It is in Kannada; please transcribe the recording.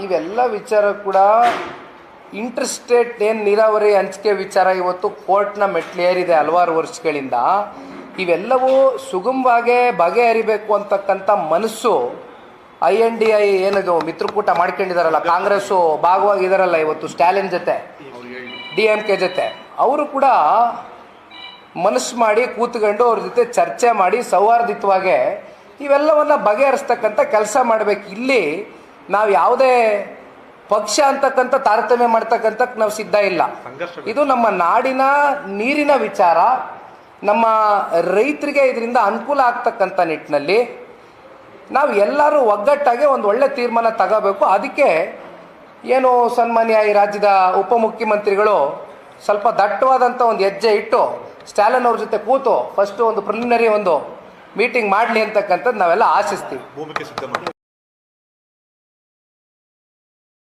ಇವೆಲ್ಲ ವಿಚಾರ ಕೂಡ ಇಂಟರ್ಸ್ಟೇಟ್ ಏನು ನೀರಾವರಿ ಹಂಚಿಕೆ ವಿಚಾರ ಇವತ್ತು ಕೋರ್ಟ್ನ ಮೆಟ್ಲೇರಿದೆ ಹಲವಾರು ವರ್ಷಗಳಿಂದ. ಇವೆಲ್ಲವೂ ಸುಗಮವಾಗಿ ಬಗೆಹರಿಬೇಕು ಅಂತಕ್ಕಂಥ ಮನಸ್ಸು INDI ಏನದು ಮಿತ್ರಕೂಟ ಮಾಡ್ಕೊಂಡಿದಾರಲ್ಲ, ಕಾಂಗ್ರೆಸ್ಸು ಭಾಗವಾಗಿದಾರಲ್ಲ ಇವತ್ತು ಸ್ಟಾಲಿನ್ ಜೊತೆ, DMK ಜೊತೆ, ಅವರು ಕೂಡ ಮನಸ್ಸು ಮಾಡಿ ಕೂತ್ಕೊಂಡು ಅವ್ರ ಜೊತೆ ಚರ್ಚೆ ಮಾಡಿ ಸೌಹಾರ್ದಿತವಾಗಿ ಇವೆಲ್ಲವನ್ನ ಬಗೆಹರಿಸ್ತಕ್ಕಂಥ ಕೆಲಸ ಮಾಡಬೇಕು. ಇಲ್ಲಿ ನಾವು ಯಾವುದೇ ಪಕ್ಷ ಅಂತಕ್ಕಂಥ ತಾರತಮ್ಯ ಮಾಡ್ತಕ್ಕಂಥ ನಾವು ಸಿದ್ಧ ಇಲ್ಲ. ಇದು ನಮ್ಮ ನಾಡಿನ ನೀರಿನ ವಿಚಾರ, ನಮ್ಮ ರೈತರಿಗೆ ಇದರಿಂದ ಅನುಕೂಲ ಆಗ್ತಕ್ಕಂಥ ನಿಟ್ಟಿನಲ್ಲಿ ನಾವು ಎಲ್ಲರೂ ಒಗ್ಗಟ್ಟಾಗಿ ಒಂದು ಒಳ್ಳೆ ತೀರ್ಮಾನ ತಗೋಬೇಕು. ಅದಕ್ಕೆ ಏನು ಸನ್ಮಾನ್ಯ ಈ ರಾಜ್ಯದ ಉಪಮುಖ್ಯಮಂತ್ರಿಗಳು ಸ್ವಲ್ಪ ದಟ್ಟವಾದಂಥ ಒಂದು ಹೆಜ್ಜೆ ಇಟ್ಟು ಸ್ಟಾಲಿನ್ ಅವ್ರ ಜೊತೆ ಕೂತು ಫಸ್ಟು ಒಂದು ಪ್ರಿಲಿಮಿನರಿ ಒಂದು ಮೀಟಿಂಗ್ ಮಾಡಲಿ ಅಂತಕ್ಕಂಥದ್ದು ನಾವೆಲ್ಲ ಆಶಿಸ್ತೀವಿ.